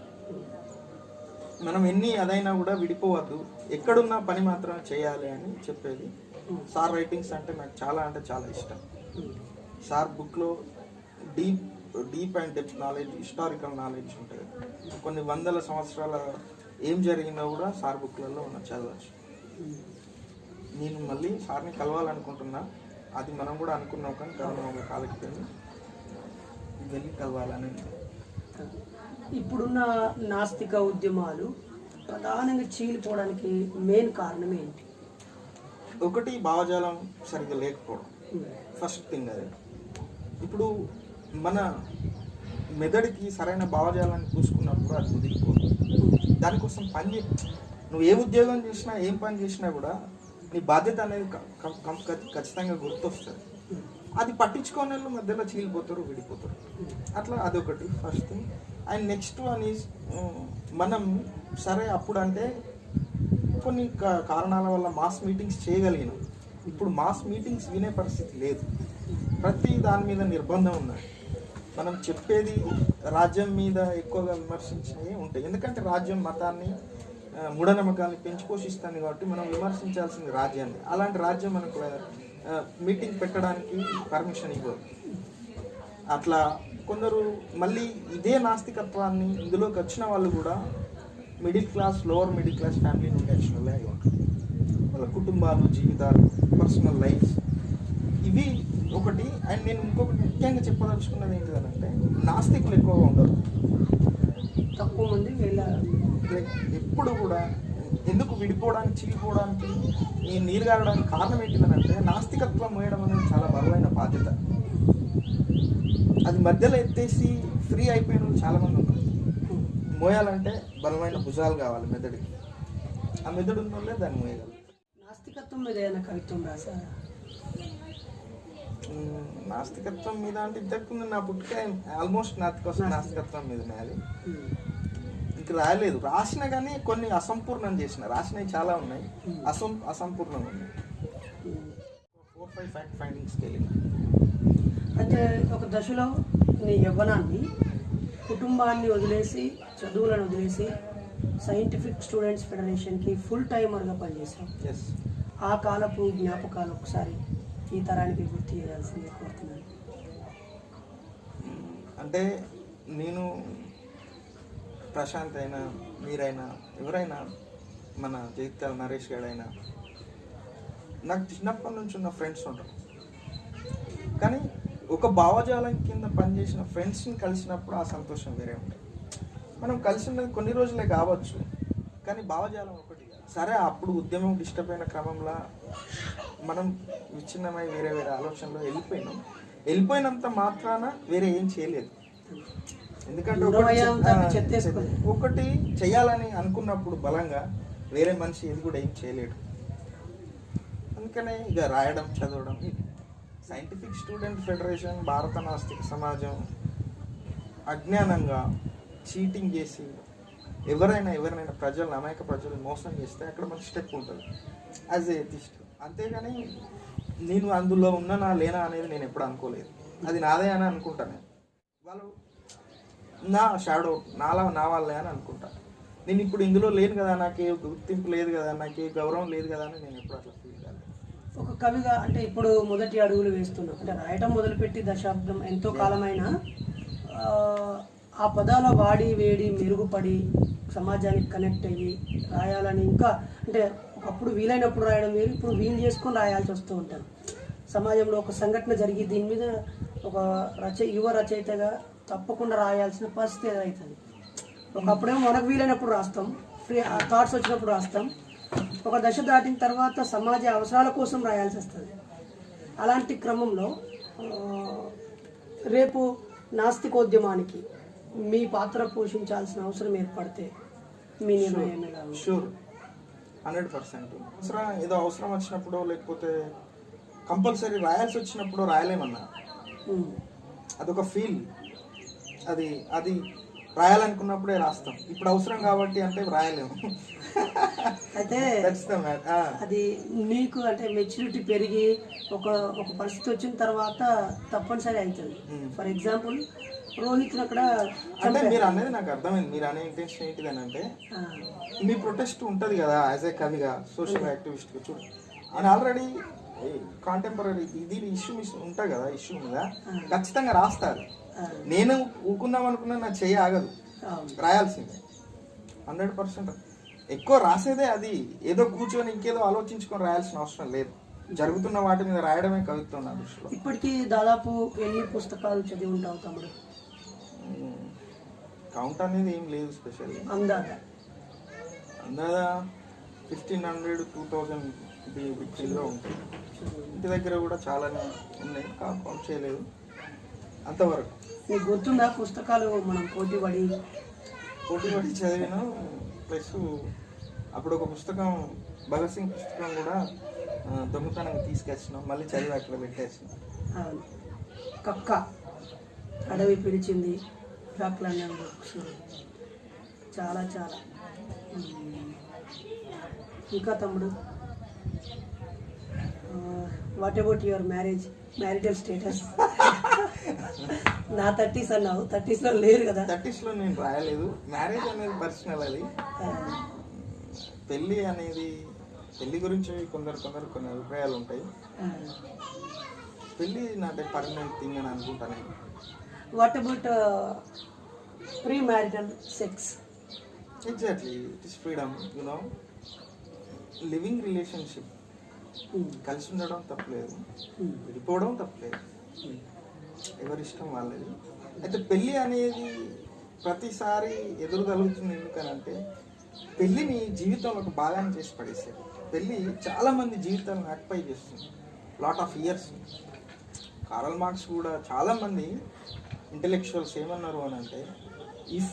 మనం ఎన్ని అదైనా కూడా విడిపోవద్దు, ఎక్కడున్నా పని మాత్రమే చేయాలి అని చెప్పేది. సార్ రైటింగ్స్ అంటే నాకు చాలా ఇష్టం. సార్ బుక్లో deep and depth knowledge, historical knowledge ఉంటుంది. కొన్ని వందల సంవత్సరాల ఏం జరిగిందో కూడా సార్ బుక్లలో మనం చదవచ్చు. నేను మళ్ళీ సార్ని కలవాలనుకుంటున్నా. అది మనం కూడా అనుకున్నాం, కానీ కరోనా కాలకి వెళ్ళి కలవాలని. ఇప్పుడున్న నాస్తిక ఉద్యమాలు ప్రధానంగా చీలిపోవడానికి మెయిన్ కారణం ఏంటి? ఒకటి, భావజాలం సరిగ్గా లేకపోవడం. ఫస్ట్ థింగ్ అదే. ఇప్పుడు మన మెదడుకి సరైన భావజాలాన్ని చూసుకున్నప్పుడు అది కుదిరిపోదు. దానికోసం నువ్వు ఏ ఉద్యోగం చేసినా ఏం పని చేసినా కూడా నీ బాధ్యత అనేది ఖచ్చితంగా గుర్తొస్తుంది. అది పట్టించుకోని వాళ్ళు మధ్యలో చీలిపోతారు, విడిపోతారు. అట్లా అదొకటి first thing. And next one is మనం సరే అప్పుడు అంటే కొన్ని కారణాల వల్ల మాస్ మీటింగ్స్ చేయగలిగినాం. ఇప్పుడు మాస్ మీటింగ్స్ వినే పరిస్థితి లేదు. ప్రతి దాని మీద నిర్బంధం ఉన్నది. మనం చెప్పేది రాజ్యం మీద ఎక్కువగా విమర్శించినవి ఉంటాయి. ఎందుకంటే రాజ్యం మతాన్ని, మూఢనమ్మకాన్ని పెంచి పోషిస్తుంది కాబట్టి మనం విమర్శించాల్సింది రాజ్యాన్ని. అలాంటి రాజ్యం మనకు మీటింగ్ పెట్టడానికి పర్మిషన్ ఇవ్వదు. అట్లా కొందరు మళ్ళీ ఇదే నాస్తికత్వాన్ని ఇందులోకి వచ్చిన వాళ్ళు కూడా middle class, lower middle class family నుండి వచ్చిన వాళ్ళే అయి ఉంటారు. వాళ్ళ కుటుంబాలు, జీవితాలు, పర్సనల్ లైఫ్స్ ఇవి ఒకటి. అండ్ నేను ఇంకొకటి ముఖ్యంగా చెప్పదలుచుకున్నది ఏంటిదంటే, నాస్తికులు ఎక్కువగా ఉండరు, తక్కువ మంది. ఎప్పుడు కూడా ఎందుకు విడిపోవడానికి, చీలిపోవడానికి, ఈ నీరు గారడానికి కారణం ఏంటిదనంటే, నాస్తికత్వం మోయడం అనేది చాలా బరువైన బాధ్యత. అది మధ్యలో ఎత్తేసి ఫ్రీ అయిపోయిన వాళ్ళు చాలామంది ఉన్నారు. మోయాలంటే బలమైన భుజాలు కావాలి మెదడుకి. ఆ మెదడు ఉన్న వాళ్ళే దాన్ని మోయగలరు. నాస్తికత్వం మీద ఏదైనా కవిత్వం రాశారా? నాస్తికత్వం మీద అంటే ఇంతకుముందు నా పుట్టుక ఆల్మోస్ట్ నాస్తికత్వం మీదనే. అది ఇంక రాయలేదు. రాసిన కానీ కొన్ని అసంపూర్ణం చేసిన. రాసినవి చాలా ఉన్నాయి, అసంపూర్ణంగా ఉన్నాయి. 4-5 ఫ్యాక్ట్ ఫైండింగ్స్కి వెళ్ళిన. అంటే ఒక దశలో నీ యవ్వనాన్ని, కుటుంబాన్ని వదిలేసి, చదువులను వదిలేసి సైంటిఫిక్ స్టూడెంట్స్ ఫెడరేషన్కి ఫుల్ టైమర్గా పనిచేశాం. ఆ కాలపు జ్ఞాపకాలు ఒకసారి ఈ తరానికి గుర్తు చేయాల్సిందే కోరుతున్నాను. అంటే నేను, ప్రశాంత్ అయినా, మీరైనా, ఎవరైనా, మన జగిత్యాల నరేష్ గారైనా, నాకు చిన్నప్పటి నుంచి ఉన్న ఫ్రెండ్స్ ఉంటారు. కానీ ఒక భావజాలం కింద పనిచేసిన ఫ్రెండ్స్ని కలిసినప్పుడు ఆ సంతోషం వేరే ఉంటుంది. మనం కలిసి ఉన్నది కొన్ని రోజులే కావచ్చు, కానీ భావజాలం ఒకటి. సరే అప్పుడు ఉద్యమం డిస్టర్బ్ అయిన క్రమంలో మనం విచ్ఛిన్నమై వేరే ఆలోచనలో వెళ్ళిపోయినంత మాత్రాన వేరే ఏం చేయలేదు. ఎందుకంటే ఒకటి చేయాలని అనుకున్నప్పుడు బలంగా వేరే మనిషి ఇది కూడా ఏం చేయలేడు. అందుకనే ఇక రాయడం, చదవడం. సైంటిఫిక్ స్టూడెంట్ ఫెడరేషన్, భారత నాస్తిక సమాజం అజ్ఞానంగా చీటింగ్ చేసి ఎవరైనా ప్రజలు, అమాయక ప్రజలు మోసం చేస్తే అక్కడ మనకి స్టెప్ ఉంటుంది యాజ్ ఏ ఎథిస్ట్. అంతేగాని నేను అందులో ఉన్నానా లేనా అనేది నేను ఎప్పుడు అనుకోలేదు. అది నాదే అని అనుకుంటాను. వాళ్ళు నా షాడో, నా వాళ్ళే అని అనుకుంటా. నేను ఇప్పుడు ఇందులో లేను కదా, నాకు ఏ గుర్తింపు లేదు కదా, నాకు ఏ గౌరవం లేదు కదా అని నేను ఎప్పుడు అట్లా ఫీల్ కాలేదు. ఒక కవిగా అంటే ఇప్పుడు మొదటి అడుగులు వేస్తున్నాం అంటే రాయటం మొదలుపెట్టి దశాబ్దం ఎంతో కాలమైన ఆ పదాల వాడి వేడి మెరుగుపడి సమాజానికి కనెక్ట్ అయ్యి రాయాలని ఇంకా అంటే ఒకప్పుడు వీలైనప్పుడు రాయడం వేరు, ఇప్పుడు వీలు చేసుకొని రాయాల్సి వస్తూ ఉంటారు. సమాజంలో ఒక సంఘటన జరిగి దీని మీద ఒక యువ రచయితగా తప్పకుండా రాయాల్సిన పరిస్థితి ఏదవుతుంది. ఒకప్పుడేమో మనకు వీలైనప్పుడు రాస్తాం, ఫ్రీ థాట్స్ వచ్చినప్పుడు రాస్తాం. ఒక దశ దాటిన తర్వాత సమాజ అవసరాల కోసం రాయాల్సి వస్తుంది. అలాంటి క్రమంలో రేపు నాస్తికోద్యమానికి మీ పాత్ర పోషించాల్సిన అవసరం ఏర్పడితే మీ నిర్ణయం ఎలా ఉంది? షూర్ 100%. ఏదో అవసరం వచ్చినప్పుడు లేకపోతే కంపల్సరీ రాయాల్సి వచ్చినప్పుడు రాయలేమన్నా, అదొక ఫీల్. అది రాయాలనుకున్నప్పుడే రాస్తాం. ఇప్పుడు అవసరం కాబట్టి అంటే రాయలేము. అయితే అది మీకు అంటే మెచ్యూరిటీ పెరిగి ఒక పరిస్థితి వచ్చిన తర్వాత తప్పనిసరి అవుతుంది. ఫర్ ఎగ్జాంపుల్ రోహిత్ అక్కడ అంటే మీరు అనేది నాకు అర్థమైంది. మీరు అనే ఇంటెన్షన్ ఏంటిదని అంటే మీ ప్రొటెస్ట్ ఉంటుంది కదా యాజ్ ఏ కవిగా, సోషల్ యాక్టివిస్ట్గా. చూడు ఆయన ఆల్రెడీ కాంటెంపరీ ఇది ఇష్యూ ఉంటాయి కదా, ఇష్యూ మీద ఖచ్చితంగా రాస్తారు. నేను ఊకుందాం అనుకున్నా నా చెయ్యి ఆగదు, రాయాల్సిందే 100%. ఎక్కువ రాసేదే అది. ఏదో కూర్చొని ఇంకేదో ఆలోచించుకొని రాయాల్సిన అవసరం లేదు. జరుగుతున్న వాటి మీద రాయడమే కవిత్వం నా దృష్టిలో. ఇప్పటికీ దాదాపు ఎన్ని పుస్తకాలు చదివి ఉంటావు తమ్ముడు? కౌంట్ అనేది ఏం లేదు స్పెషల్. అందాదా 1500 2000 బిట్వీన్లో ఉంటాయి. ఇంటి దగ్గర కూడా చాలానే ఉన్నాయి, కౌంట్ చేయలేదు అంతవరకు. నీకు గుర్తుందా పుస్తకాలు మనం పోటీ పడి చదివిన? ప్లస్ అప్పుడు ఒక పుస్తకం భగత్ సింగ్ పుస్తకం కూడా దొంగతనంగా తీసుకొచ్చినాం, మళ్ళీ చదివి అక్కడ పెట్టేసినాం. కక్క అడవి పిలిచింది, చాలా చాలా. ఇంకా తమ్ముడు, what about your marital status? నా 30s అన్నావు, 30sలో లేరు కదా? 30sలో నేను రాయలేదు. మ్యారేజ్ అనేది పర్సనల్. అది పెళ్ళి గురించి కొందరు కొన్ని అభిప్రాయాలు ఉంటాయి. పెళ్ళి నాటే పర్మనెంట్ థింగ్ అని అనుకుంటాను నేను. What about pre marital sex? Exactly, it is freedom. Living relationship, కలిసి ఉండడం తప్పలేదు, విడిపోవడం తప్పలేదు, ఎవరిష్టం వాళ్ళది. అయితే పెళ్ళి అనేది ప్రతిసారి ఎదురు కలుగుతుంది. ఎందుకనంటే పెళ్ళిని జీవితంలో ఒక భాగాన్ని చేసి పడేసారు. పెళ్ళి చాలామంది జీవితాలను ఆక్యుపై చేస్తుంది, lot of years. Karl marks కూడా చాలామంది ఇంటెలెక్చువల్స్ ఏమన్నారు అని అంటే, if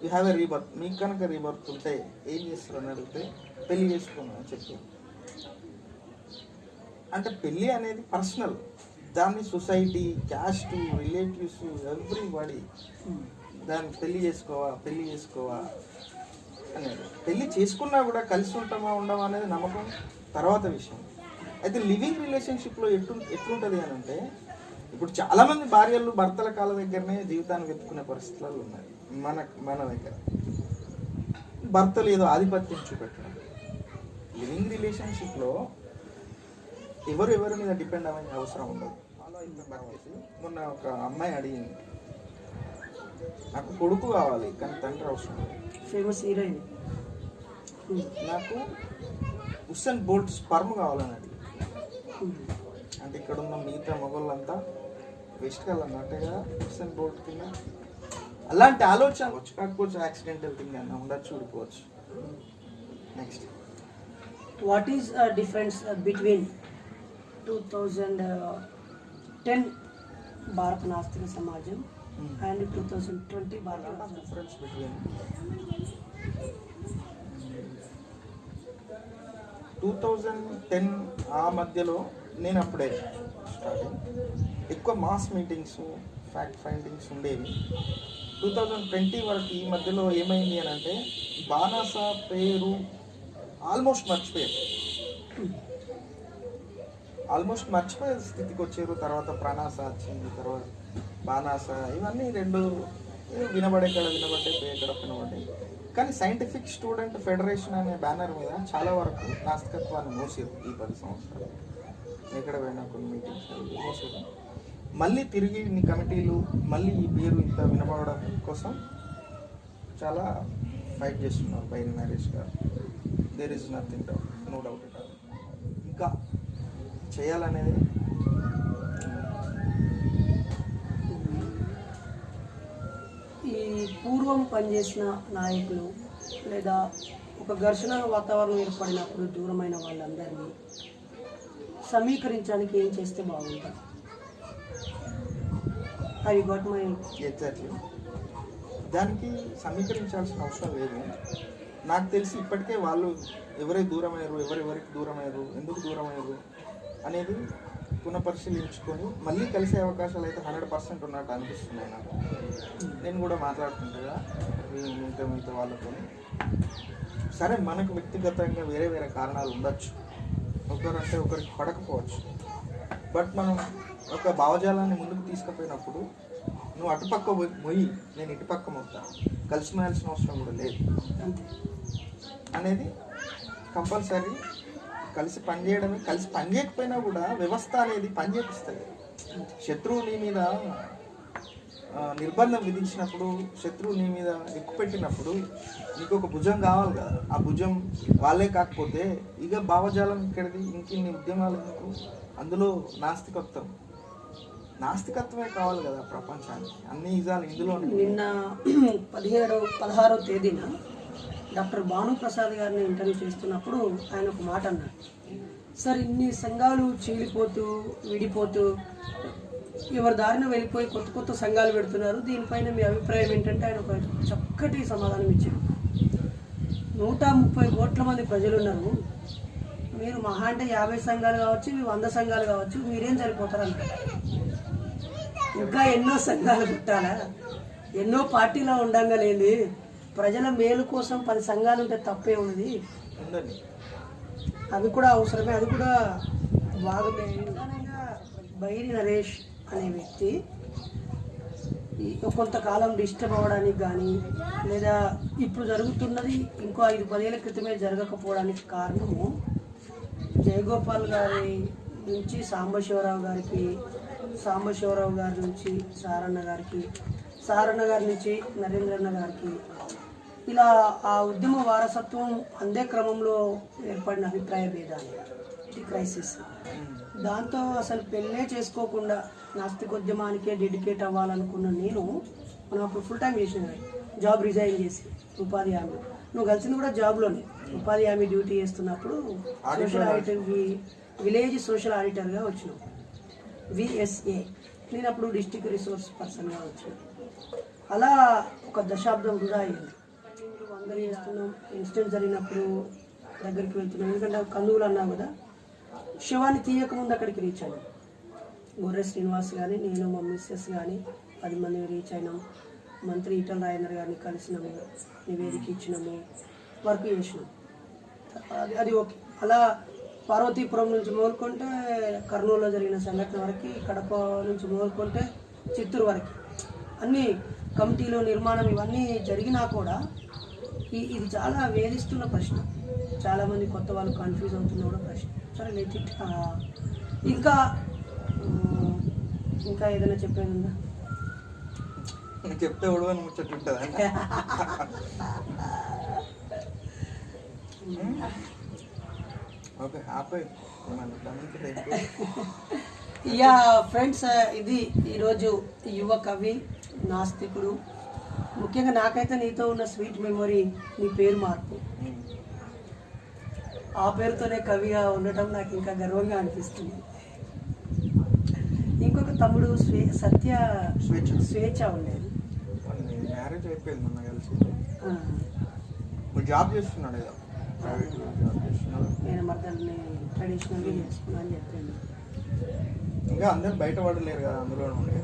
you have a rebirth, మీకు కనుక రీబర్త్ ఉంటే ఏం చేస్తారు అని అడిగితే పెళ్ళి చేసుకోండి అని చెప్పారు. అంటే పెళ్ళి అనేది పర్సనల్. దాన్ని సొసైటీ, క్యాస్ట్, రిలేటివ్స్, ఎవ్రీబడి దాన్ని పెళ్ళి చేసుకోవా అనేది. పెళ్ళి చేసుకున్నా కూడా కలిసి ఉంటామా ఉండమా అనేది నమ్మకం తర్వాత విషయం. అయితే లివింగ్ రిలేషన్షిప్లో ఎట్లుంటుంది అని అంటే, ఇప్పుడు చాలామంది భార్యలు భర్తల కాళ్ళ దగ్గరనే జీవితాన్ని వెతుక్కునే పరిస్థితులు ఉన్నాయి. మన దగ్గర భర్తలు ఏదో ఆధిపత్యం చూపెట్టడం. లివింగ్ రిలేషన్షిప్లో ఎవరి మీద డిపెండ్ అవ్వని అవసరం ఉండదు. మొన్న ఒక అమ్మాయి అడిగింది, నాకు కొడుకు కావాలి కానీ తండ్రి అవసరం లేదు. Famous heroine. నాకు ఉసేన్ బోల్ట్ స్పర్మ్ కావాలని అడిగింది. అంటే ఇక్కడ ఉన్న మిగతా మగవాళ్ళంతా వెస్ట్ అన్నట్టుగా ఉసేన్ బోల్ట్ కింద అలాంటి ఆలోచన వచ్చు. కాకపోవచ్చు యాక్సిడెంటల్ థింగ్ అన్న ఉండొచ్చు, ఊడిపోవచ్చు. Next, what is difference between 2010 భారత నాస్తిక సమాజం అండ్ 2020 భారత? డిఫరెన్స్ బిట్వీన్ 2010 ఆ మధ్యలో నేను అప్పుడే స్టార్టింగ్ ఎక్కువ మాస్ మీటింగ్స్, ఫ్యాక్ట్ ఫైండింగ్స్ ఉండేవి. 2020 వరకు ఈ మధ్యలో ఏమైంది అని అంటే, బాణాస పేరు ఆల్మోస్ట్ మర్చిపోయే స్థితికి వచ్చారు. తర్వాత ప్రాణాస వచ్చింది, తర్వాత బాణాస, ఇవన్నీ రెండు వినబడే కడ వినబడ్డాయి, పోయే కడ వినబడ్డాయి. కానీ సైంటిఫిక్ స్టూడెంట్ ఫెడరేషన్ అనే బ్యానర్ మీద చాలా వరకు నాస్తికత్వాన్ని మోసారు ఈ 10 సంవత్సరాలు. ఎక్కడ పోయినా కొన్ని మీటింగ్స్ మోసారు. మళ్ళీ తిరిగి ఇన్ని కమిటీలు, మళ్ళీ ఈ పేరు ఇంత వినబడడం కోసం చాలా ఫైట్ చేస్తున్నారు Byri Naresh garu. There is nothing doubt, no doubt at all. ఇంకా చేయాలనేది ఈ పూర్వం పనిచేసిన నాయకులు లేదా ఒక ఘర్షణ వాతావరణం ఏర్పడినప్పుడు దూరమైన వాళ్ళందరినీ సమీకరించడానికి ఏం చేస్తే బాగుంటుంది? అవి గోట్ మై ఎగ్జాక్ట్లీ. దానికి సమీకరించాల్సిన అవసరం లేదు. నాకు తెలిసి ఇప్పటికే వాళ్ళు ఎవరికి దూరమయ్యారు, ఎవరెవరికి దూరమయ్యారు, ఎందుకు దూరమయ్యారు అనేది పునఃపరిశీలించుకొని మళ్ళీ కలిసే అవకాశాలు అయితే 100% ఉన్నట్టు అనిపిస్తున్నాయి నాకు. నేను కూడా మాట్లాడుతుంటా మీతో వాళ్ళతో. సరే, మనకు వ్యక్తిగతంగా వేరే వేరే కారణాలు ఉండొచ్చు, ఒకరంటే ఒకరికి పడకపోవచ్చు. బట్ మనం ఒక భావజాలాన్ని ముందుకు తీసుకుపోయినప్పుడు నువ్వు అటుపక్క మొయ్యి, నేను ఇటుపక్క మొత్తా, కలిసి మెయాల్సిన అవసరం కూడా లేదు అనేది కంపల్సరీ. కలిసి పనిచేయడమే. కలిసి పనిచేయకపోయినా కూడా వ్యవస్థ అనేది పనిచేపిస్తుంది. శత్రువు నీ మీద నిర్బంధం విధించినప్పుడు, శత్రువు నీ మీద ఎక్కువ పెట్టినప్పుడు నీకు ఒక భుజం కావాలి కదా. ఆ భుజం వాళ్ళే కాకపోతే ఇక భావజాలం ఇక్కడిది, ఇంకిన్ని ఉద్యమాలు ఎందుకు? అందులో నాస్తికత్వమే కావాలి కదా ప్రపంచానికి. అన్ని నిజాలు ఇందులో. నిన్న 16వ తేదీన డాక్టర్ భానుప్రసాద్ గారిని ఇంటర్వ్యూ చేస్తున్నప్పుడు ఆయన ఒక మాట అన్నారు. సార్, ఇన్ని సంఘాలు చీలిపోతూ విడిపోతూ ఎవరి దారిన వెళ్ళిపోయి కొత్త కొత్త సంఘాలు పెడుతున్నారు, దీనిపైన మీ అభిప్రాయం ఏంటంటే ఆయన ఒక చక్కటి సమాధానం ఇచ్చారు. 130 కోట్ల మంది ప్రజలు ఉన్నారు, మీరు మహా అంటే 50 సంఘాలు కావచ్చు, 100 సంఘాలు కావచ్చు, మీరేం సరిపోతారంట. ఇంకా ఎన్నో సంఘాలు పుట్టాలా, ఎన్నో పార్టీలో ఉండంగా లేదు. ప్రజల మేలు కోసం 10 సంఘాలు ఉంటే తప్పే ఉన్నది, అవి కూడా అవసరమే, అది కూడా బాగుంది. బైరి నరేష్ అనే వ్యక్తి కొంతకాలం డిస్టర్బ్ అవ్వడానికి కానీ లేదా ఇప్పుడు జరుగుతున్నది ఇంకో 5-10 ఏళ్ళ క్రితమే జరగకపోవడానికి కారణము జయగోపాల్ గారి నుంచి సాంబశివరావు గారి నుంచి సారన్న గారి నుంచి నరేంద్రన్న గారికి ఇలా ఆ ఉద్యమ వారసత్వం అందే క్రమంలో ఏర్పడిన అభిప్రాయ భేదాలు, క్రైసిస్. దాంతో అసలు పెళ్ళే చేసుకోకుండా నాస్తికోద్యమానికే డెడికేట్ అవ్వాలనుకున్న నేను, మనం అప్పుడు ఫుల్ టైం చేసిన జాబ్ రిజైన్ చేసి ఉపాధి హామీ, నువ్వు కలిసింది కూడా జాబ్లోనే, ఉపాధి హామీ డ్యూటీ చేస్తున్నప్పుడు సోషల్ ఆడిటర్, విలేజ్ సోషల్ ఆడిటర్గా వచ్చినావు, VSA. నేను అప్పుడు డిస్ట్రిక్ట్ రిసోర్స్ పర్సన్గా వచ్చాను. అలా ఒక దశాబ్దం వృధా అయ్యింది. అందరూ చేస్తున్నాం, ఇన్సిడెంట్ జరిగినప్పుడు దగ్గరికి వెళ్తున్నాం. ఎందుకంటే కందువులు అన్నావు కదా, శవాన్ని తీయకముందు అక్కడికి రీచ్ అయినాం. గొర్రె శ్రీనివాస్ కానీ, నేను, మా మిస్సెస్ కానీ 10 మంది రీచ్ అయినాం. మంత్రి ఈటల రాజేందర్ గారిని కలిసినాము, నివేదిక ఇచ్చినాము, వర్క్ చేసినాం. అది ఓకే. అలా పార్వతీపురం నుంచి మొదలుకుంటే కర్నూలులో జరిగిన సంఘటన వరకు, కడప నుంచి మొదలుకుంటే చిత్తూరు వరకు అన్ని కమిటీలు నిర్మాణం ఇవన్నీ జరిగినా కూడా ఇది చాలా వేధిస్తున్న ప్రశ్న. చాలామంది కొత్త వాళ్ళు కన్ఫ్యూజ్ అవుతున్న కూడా ప్రశ్న. సరే, లెట్ ఇట్. ఇంకా ఏదైనా చెప్పేది ఉందా? చెప్తే ఉడవని ముచ్చట ఉంటుంది. ఓకే, ఆపే. యా ఫ్రెండ్స్, ఇది ఈరోజు యువ కవి, నాస్తికుడు. ముఖ్యంగా నాకైతే నీతో ఉన్న స్వీట్ మెమొరీ నీ పేరు మార్పు. ఆ పేరుతోనే కవిగా ఉండటం నాకు ఇంకా గర్వంగా అనిపిస్తుంది. ఇంకొక తమ్ముడు స్వేచ్ఛ ఉండేది. మ్యారేజ్ అయిపోయింది మొన్న కలిసి. జాబ్ చేస్తున్నాడు ఏదో ప్రైవేట్ జాబ్ చేస్తున్నాడు. నేను మర్దల్ని ట్రెడిషనల్గా చేసుకున్నా అని చెప్పాను. ఇంకా అందరు బయటపడలేరు కదా అందులో నుండి.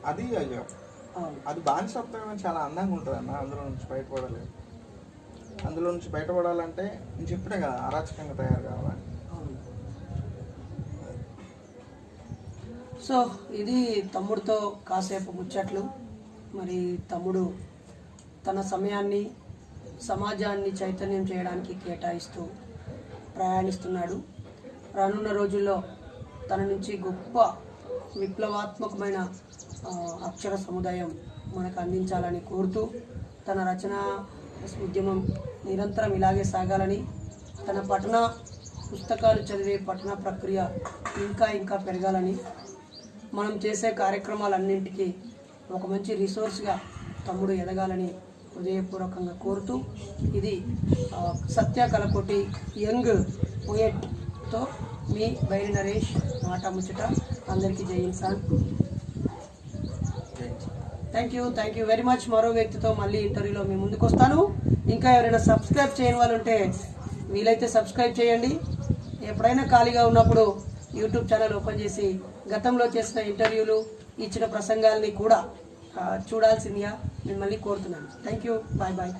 అది అయ్యో అది బానిసత్వం చాలా అందంగా ఉంటుంది అన్న. అందులో నుంచి బయటపడలేదు. అందులో నుంచి బయటపడాలంటే నేను చెప్పినా కదా, అరాచకంగా తయారు కావాలి. సో ఇది తమ్ముడితో కాసేపు ముచ్చట్లు. మరి తమ్ముడు తన సమయాన్ని సమాజాన్ని చైతన్యం చేయడానికి కేటాయిస్తూ ప్రయాణిస్తున్నాడు. రానున్న రోజుల్లో తన నుంచి గొప్ప విప్లవాత్మకమైన అక్షర సముదాయం మనకు అందించాలని కోరుతూ తన రచన ఉద్యమం నిరంతరం ఇలాగే సాగాలని, తన పఠన పుస్తకాలు చదివే పఠన ప్రక్రియ ఇంకా ఇంకా పెరగాలని, మనం చేసే కార్యక్రమాలన్నింటికీ ఒక మంచి రిసోర్స్గా తమ్ముడు ఎదగాలని హృదయపూర్వకంగా కోరుతూ, ఇది సత్య కలకోటి యంగ్ పోయెట్తో మీ బైరి నరేష్ మాట ముచ్చట. అందరికీ జై ఇన్సాన్. Thank you very much. మరో వ్యక్తితో మళ్ళీ ఇంటర్వ్యూలో మీ ముందుకు వస్తాను. ఇంకా ఎవరైనా సబ్స్క్రైబ్ చేయని వాళ్ళు ఉంటే వీలైతే సబ్స్క్రైబ్ చేయండి. ఎప్పుడైనా ఖాళీగా ఉన్నప్పుడు యూట్యూబ్ ఛానల్ ఓపెన్ చేసి గతంలో చేసిన ఇంటర్వ్యూలు, ఇచ్చిన ప్రసంగాల్ని కూడా చూడాల్సిందిగా మిమ్మల్ని కోరుతున్నాను. Thank you. బాయ్.